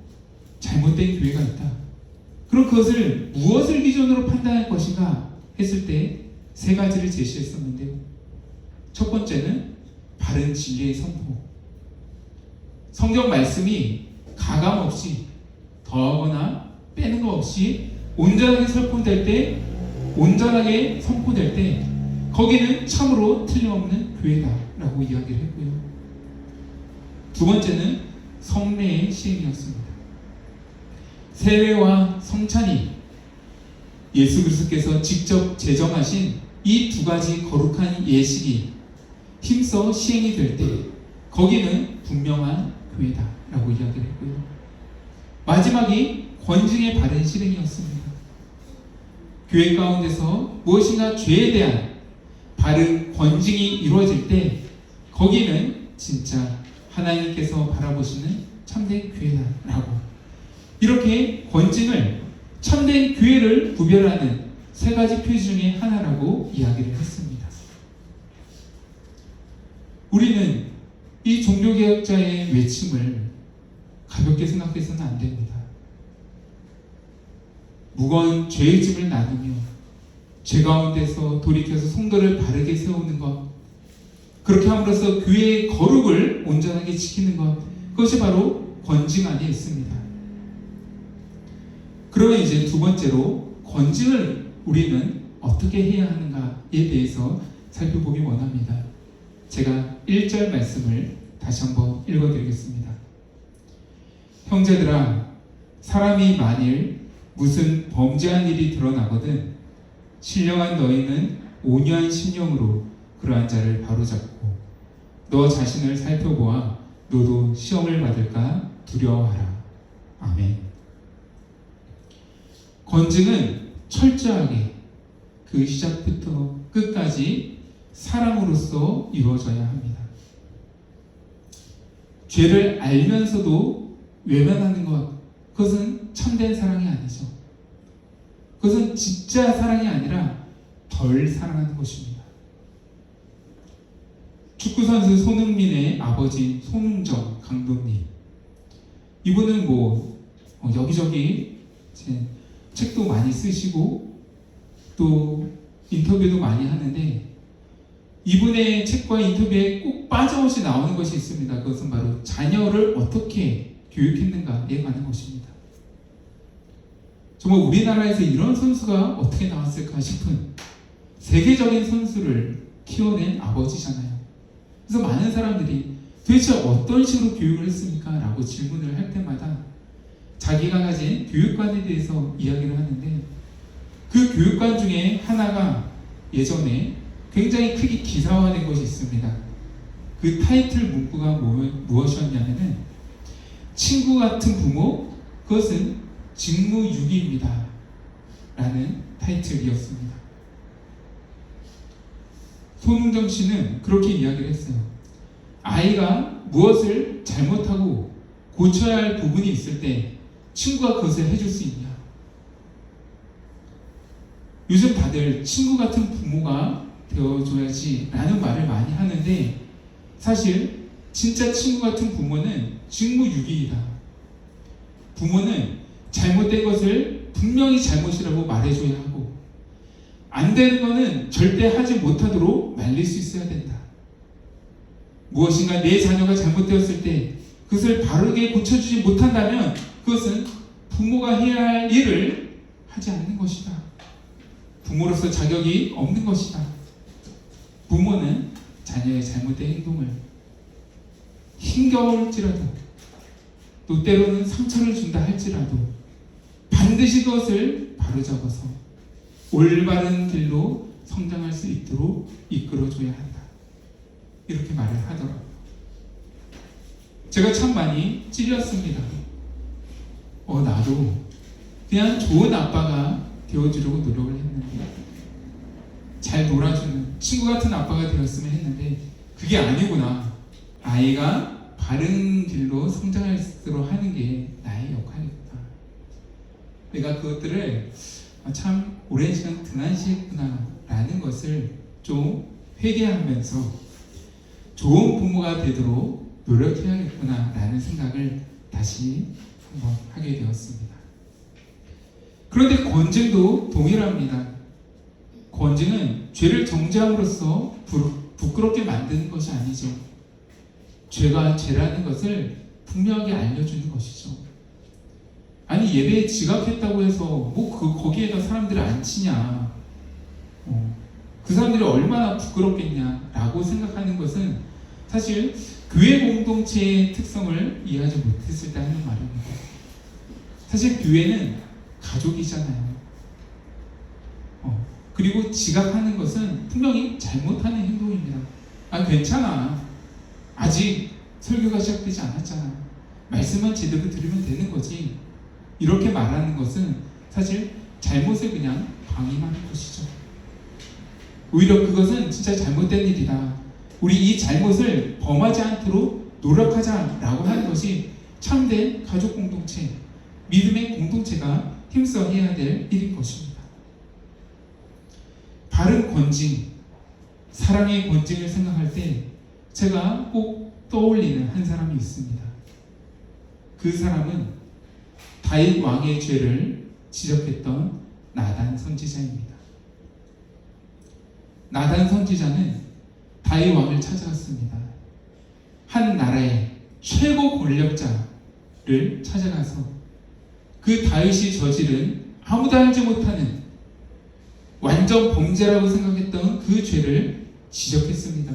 잘못된 교회가 있다. 그럼 그것을 무엇을 기준으로 판단할 것인가 했을 때 세 가지를 제시했었는데요. 첫 번째는 바른 진리의 선포. 성경 말씀이 가감 없이 더하거나 빼는 거 없이 온전하게 선포될 때 거기는 참으로 틀림없는 교회다라고 이야기를 했고요. 두 번째는 성례의 시행이었습니다. 세례와 성찬이 예수 그리스도께서 직접 제정하신 이 두 가지 거룩한 예식이 힘써 시행이 될 때 거기는 분명한 교회다라고 이야기를 했고요. 마지막이 권징의 바른 실행이었습니다. 교회 가운데서 무엇인가 죄에 대한 바른 권징이 이루어질 때 거기는 진짜 하나님께서 바라보시는 참된 교회다라고 이렇게 권징을 참된 교회를 구별하는 세 가지 표 중에 하나라고 이야기를 했습니다. 우리는 이 종교개혁자의 외침을 가볍게 생각해서는 안 됩니다. 무거운 죄의 짐을 나누며 죄 가운데서 돌이켜서 성도를 바르게 세우는 것, 그렇게 함으로써 교회의 거룩을 온전하게 지키는 것, 그것이 바로 권징 안에 있습니다. 그러면 이제 두 번째로 권징을 우리는 어떻게 해야 하는가에 대해서 살펴보기 원합니다. 제가 1절 말씀을 다시 한번 읽어드리겠습니다. 형제들아, 사람이 만일 무슨 범죄한 일이 드러나거든 신령한 너희는 온유한 심령으로 그러한 자를 바로잡고 너 자신을 살펴보아 너도 시험을 받을까 두려워하라. 아멘. 권징은 철저하게 그 시작부터 끝까지 사랑으로서 이루어져야 합니다. 죄를 알면서도 외면하는 것, 그것은 참된 사랑이 아니죠. 그것은 진짜 사랑이 아니라 덜 사랑하는 것입니다. 축구선수 손흥민의 아버지 손흥정 감독님, 이분은 여기저기 책도 많이 쓰시고 또 인터뷰도 많이 하는데 이분의 책과 인터뷰에 꼭 빠짐없이 나오는 것이 있습니다. 그것은 바로 자녀를 어떻게 교육했는가에 관한 것입니다. 정말 우리나라에서 이런 선수가 어떻게 나왔을까 싶은 세계적인 선수를 키워낸 아버지잖아요. 그래서 많은 사람들이 도대체 어떤 식으로 교육을 했습니까? 라고 질문을 할 때마다 자기가 가진 교육관에 대해서 이야기를 하는데 그 교육관 중에 하나가 예전에 굉장히 크게 기사화된 것이 있습니다. 그 타이틀 문구가 무엇이었냐면은 친구 같은 부모, 그것은 직무유기입니다 라는 타이틀이었습니다. 손흥정 씨는 그렇게 이야기를 했어요. 아이가 무엇을 잘못하고 고쳐야 할 부분이 있을 때 친구가 그것을 해줄 수 있냐. 요즘 다들 친구 같은 부모가 되어줘야지 라는 말을 많이 하는데 사실 진짜 친구 같은 부모는 직무유기이다. 부모는 잘못된 것을 분명히 잘못이라고 말해줘야 하고 안 되는 것은 절대 하지 못하도록 말릴 수 있어야 된다. 무엇인가 내 자녀가 잘못되었을 때 그것을 바르게 고쳐주지 못한다면 그것은 부모가 해야 할 일을 하지 않는 것이다. 부모로서 자격이 없는 것이다. 부모는 자녀의 잘못된 행동을 힘겨울지라도 또 때로는 상처를 준다 할지라도 반드시 그것을 바로잡아서 올바른 길로 성장할 수 있도록 이끌어줘야 한다. 이렇게 말을 하더라고요. 제가 참 많이 찔렸습니다. 나도 그냥 좋은 아빠가 되어주려고 노력을 했는데, 잘 놀아주는 친구 같은 아빠가 되었으면 했는데 그게 아니구나. 아이가 바른 길로 성장할 수 있도록 하는 게 나의 역할이구나. 내가 그것들을 참 오랜 시간 등한시했구나 라는 것을 좀 회개하면서 좋은 부모가 되도록 노력해야겠구나 라는 생각을 다시 한번 하게 되었습니다. 그런데 권징도 동일합니다. 권징은 죄를 정죄함으로써 부끄럽게 만드는 것이 아니죠. 죄가 죄라는 것을 분명하게 알려주는 것이죠. 아니, 예배에 지각했다고 해서 거기에다 사람들을 안 치냐, 그 사람들이 얼마나 부끄럽겠냐라고 생각하는 것은 사실 교회 공동체의 특성을 이해하지 못했을 때 하는 말입니다. 사실 교회는 가족이잖아요. 그리고 지각하는 것은 분명히 잘못하는 행동입니다. 괜찮아. 아직 설교가 시작되지 않았잖아. 말씀만 제대로 들으면 되는 거지. 이렇게 말하는 것은 사실 잘못을 그냥 방임하는 것이죠. 오히려 그것은 진짜 잘못된 일이다. 우리 이 잘못을 범하지 않도록 노력하자라고 하는 것이 참된 가족 공동체, 믿음의 공동체가 힘써 해야 될 일인 것입니다. 바른 권징, 사랑의 권징을 생각할 때 제가 꼭 떠올리는 한 사람이 있습니다. 그 사람은 다윗 왕의 죄를 지적했던 나단 선지자입니다. 나단 선지자는 다윗 왕을 찾아갔습니다. 한 나라의 최고 권력자를 찾아가서 그 다윗이 저지른 아무도 알지 못하는 완전 범죄라고 생각했던 그 죄를 지적했습니다.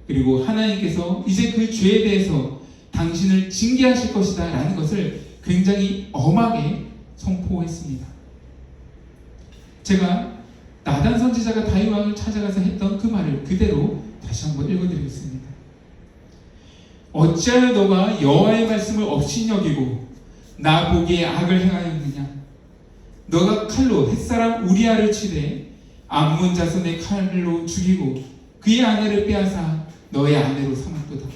그리고 하나님께서 이제 그 죄에 대해서 당신을 징계하실 것이다 라는 것을 굉장히 엄하게 선포했습니다. 제가 나단 선지자가 다윗 왕을 찾아가서 했던 그 말을 그대로 다시 한번 읽어드리겠습니다. 어찌하여 너가 여호와의 말씀을 업신여기고 나 보기에 악을 행하였느냐? 너가 칼로 햇사람 우리아를 치되 암몬 자손의 칼로 죽이고 그의 아내를 빼앗아 너의 아내로 삼았도다.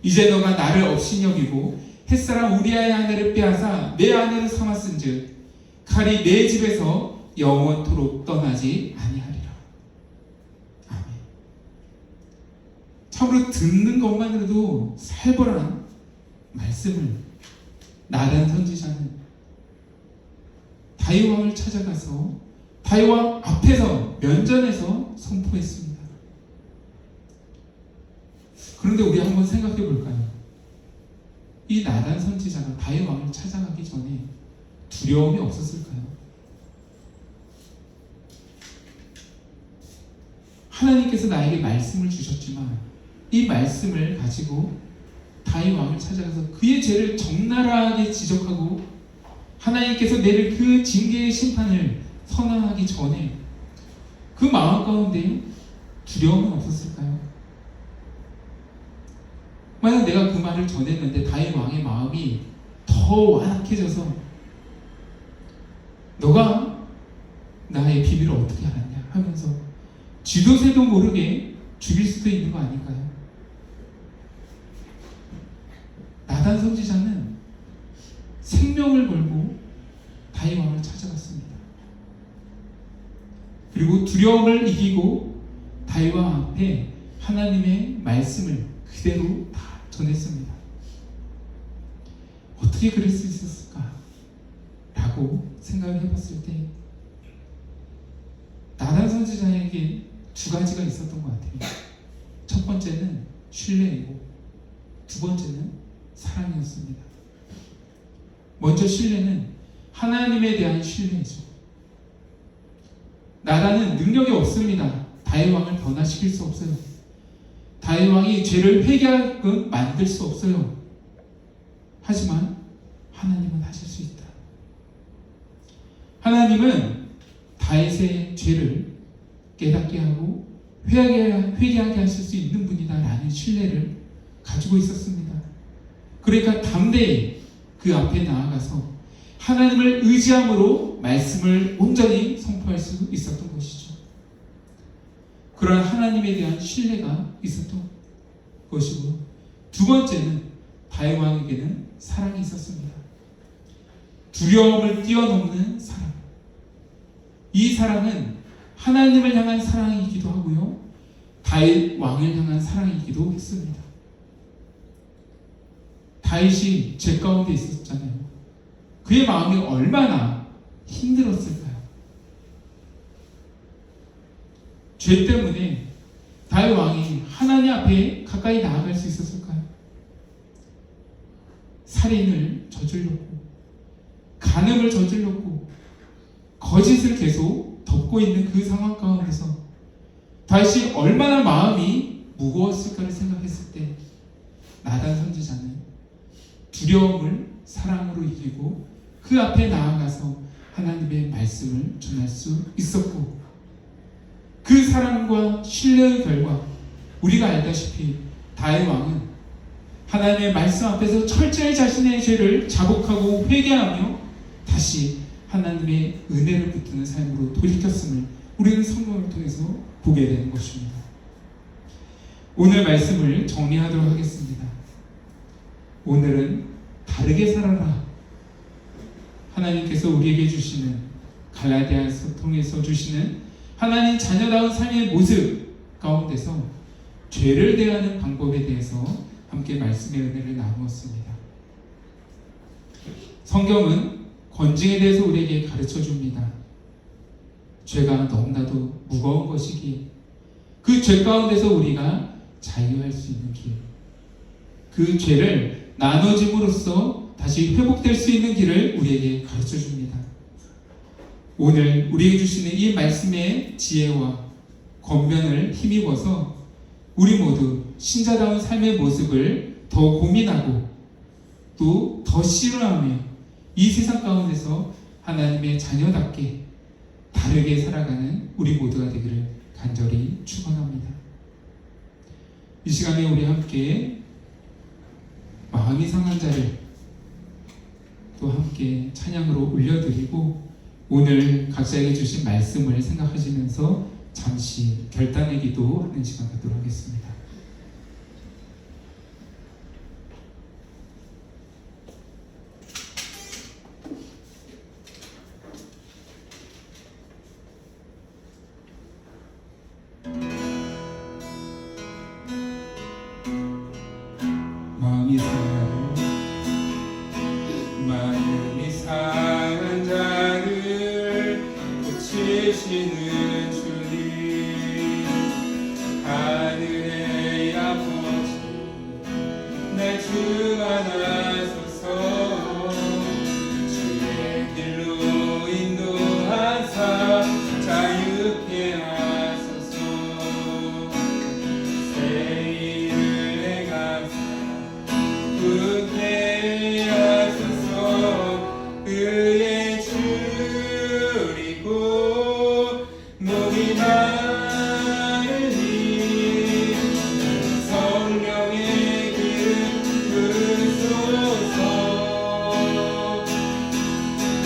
이제 너가 나를 업신여기고 햇사람 우리아의 아내를 빼앗아 내 아내로 삼았은즉 칼이 내 집에서 영원토록 떠나지 아니하리라. 아멘. 참으로 듣는 것만으로도 살벌한 말씀을 나단 선지자는 다윗 왕을 찾아가서 다윗 왕 앞에서 면전에서 선포했습니다. 그런데 우리 한번 생각해 볼까요? 이 나단 선지자가 다윗 왕을 찾아가기 전에 두려움이 없었을까요? 하나님께서 나에게 말씀을 주셨지만 이 말씀을 가지고 다윗 왕을 찾아가서 그의 죄를 적나라하게 지적하고 하나님께서 내릴 그 징계의 심판을 선언하기 전에 그 마음 가운데 두려움은 없었을까요? 만약 내가 그 말을 전했는데 다윗 왕의 마음이 더 완악해져서 너가 나의 비밀을 어떻게 알았냐 하면서 쥐도 새도 모르게 죽일 수도 있는 거 아닐까요? 나단 선지자는 생명을 걸고 다윗 왕을 찾아갔습니다. 그리고 두려움을 이기고 다윗 왕 앞에 하나님의 말씀을 그대로 다 전했습니다. 어떻게 그럴 수 있었을까? 라고 생각을 해봤을 때 나단 선지자에게 두 가지가 있었던 것 같아요. 첫 번째는 신뢰이고 두 번째는 사랑이었습니다. 먼저 신뢰는 하나님에 대한 신뢰이죠. 나단은 능력이 없습니다. 다윗 왕을 변화시킬 수 없어요. 다윗 왕이 죄를 회개하게끔 만들 수 없어요. 하지만 하나님은 하실 수 있다. 하나님은 다윗의 죄를 깨닫게 하고 회개하게 하실 수 있는 분이다라는 신뢰를 가지고 있었습니다. 그러니까 담대히 그 앞에 나아가서 하나님을 의지함으로 말씀을 온전히 선포할 수 있었던 것이죠. 그런 하나님에 대한 신뢰가 있었던 것이고, 두 번째는 다윗 왕에게는 사랑이 있었습니다. 두려움을 뛰어넘는 사랑. 이 사랑은 하나님을 향한 사랑이기도 하고요, 다윗 왕을 향한 사랑이기도 했습니다. 다윗이 죄 가운데 있었잖아요. 그의 마음이 얼마나 힘들었을까요? 죄 때문에 다윗 왕이 하나님 앞에 가까이 나아갈 수 있었을까요? 살인을 저질렀고, 간음을 저질렀고, 거짓을 계속 덮고 있는 그 상황 가운데서 다윗이 얼마나 마음이 무거웠을까를 생각했을 때, 나단 선지자는 두려움을 사랑으로 이기고 그 앞에 나아가서 하나님의 말씀을 전할 수 있었고, 그 사랑과 신뢰의 결과 우리가 알다시피 다윗 왕은 하나님의 말씀 앞에서 철저히 자신의 죄를 자복하고 회개하며 다시 하나님의 은혜를 붙드는 삶으로 돌이켰음을 우리는 성경을 통해서 보게 되는 것입니다. 오늘 말씀을 정리하도록 하겠습니다. 오늘은 다르게 살아라. 하나님께서 우리에게 주시는, 갈라디아서 통해서 주시는 하나님 자녀다운 삶의 모습 가운데서 죄를 대하는 방법에 대해서 함께 말씀의 은혜를 나누었습니다. 성경은 권징에 대해서 우리에게 가르쳐 줍니다. 죄가 너무나도 무거운 것이기에 그 죄 가운데서 우리가 자유할 수 있는 길, 그 죄를 나눠짐으로써 다시 회복될 수 있는 길을 우리에게 가르쳐 줍니다. 오늘 우리에게 주시는 이 말씀의 지혜와 권면을 힘입어서 우리 모두 신자다운 삶의 모습을 더 고민하고 또 더 실현하며 이 세상 가운데서 하나님의 자녀답게 다르게 살아가는 우리 모두가 되기를 간절히 축원합니다. 이 시간에 우리 함께 마음이 상한 자를 또 함께 찬양으로 올려드리고, 오늘 각자에게 주신 말씀을 생각하시면서 잠시 결단의 기도하는 시간 갖도록 하겠습니다. 마음이 상한 자를 고치시는 주님, 하늘의 아버지, 날 주관하소서. 주의 길로 인도하사 자유케 하소서. 새 일을 행하사 굳게 하소서. 의에 줄이고 목이 마르니 성령의 기름 부으소서.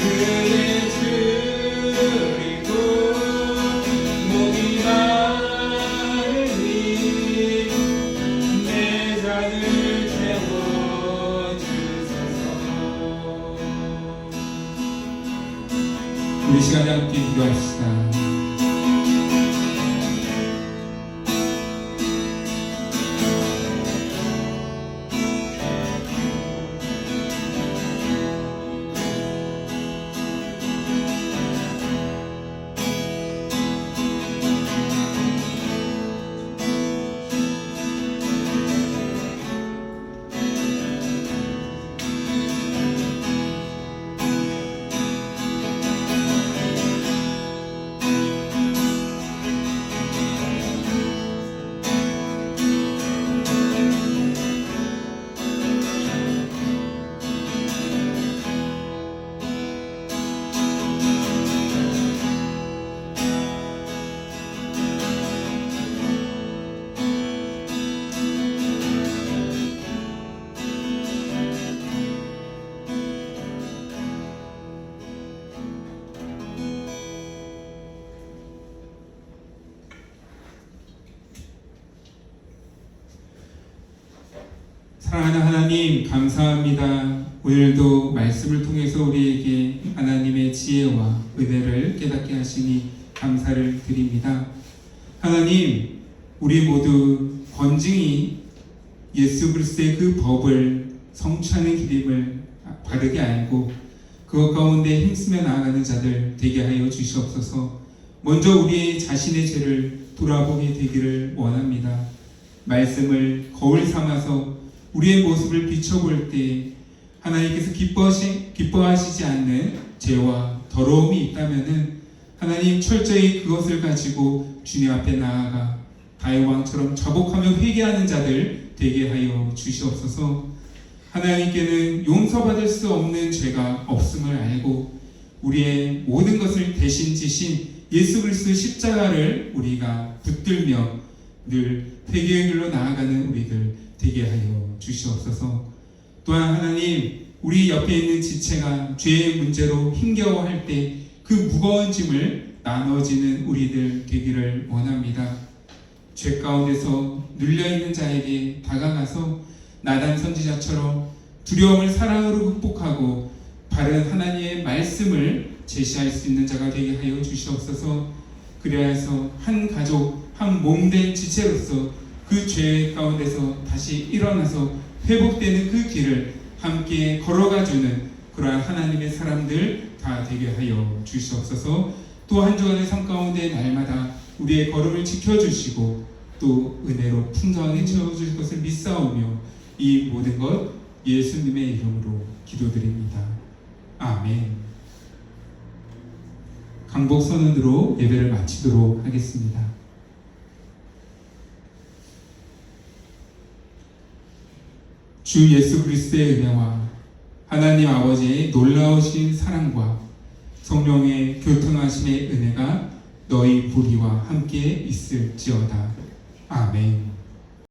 의에 줄이고 목이 마르니 내 잔을 채워주소서. 우리 시간에 함께 기도합시다. 사랑하는 하나님, 감사합니다. 오늘도 말씀을 통해서 우리에게 하나님의 지혜와 은혜를 깨닫게 하시니 감사를 드립니다. 하나님, 우리 모두 건증이 예수 그리스도의 그 법을 성취하는 길임을 바르게 알고 그것 가운데 힘쓰며 나아가는 자들 되게 하여 주시옵소서. 먼저 우리 자신의 죄를 돌아보게 되기를 원합니다. 말씀을 거울 삼아서 우리의 모습을 비춰볼 때 하나님께서 기뻐하시지 않는 죄와 더러움이 있다면은 하나님 철저히 그것을 가지고 주님 앞에 나아가 다윗 왕처럼 자복하며 회개하는 자들 되게 하여 주시옵소서. 하나님께는 용서받을 수 없는 죄가 없음을 알고 우리의 모든 것을 대신 지신 예수 그리스도 십자가를 우리가 붙들며 늘 회개의 길로 나아가는 우리들 되게 하여 주시옵소서. 또한 하나님, 우리 옆에 있는 지체가 죄의 문제로 힘겨워할 때 그 무거운 짐을 나눠지는 우리들 되기를 원합니다. 죄 가운데서 눌려있는 자에게 다가가서 나단 선지자처럼 두려움을 사랑으로 극복하고 바른 하나님의 말씀을 제시할 수 있는 자가 되게 하여 주시옵소서. 그래야 해서 한 가족, 한 몸된 지체로서 그 죄 가운데서 다시 일어나서 회복되는 그 길을 함께 걸어가주는 그러한 하나님의 사람들 다 되게 하여 주시옵소서. 또 한 주간의 삶 가운데 날마다 우리의 걸음을 지켜주시고 또 은혜로 풍성하게 채워주실 것을 믿사오며 이 모든 것 예수님의 이름으로 기도드립니다. 아멘. 강복 선언으로 예배를 마치도록 하겠습니다. 주 예수 그리스도의 은혜와 하나님 아버지의 놀라우신 사랑과 성령의 교통하심의 은혜가 너희 부리와 함께 있을지어다. 아멘.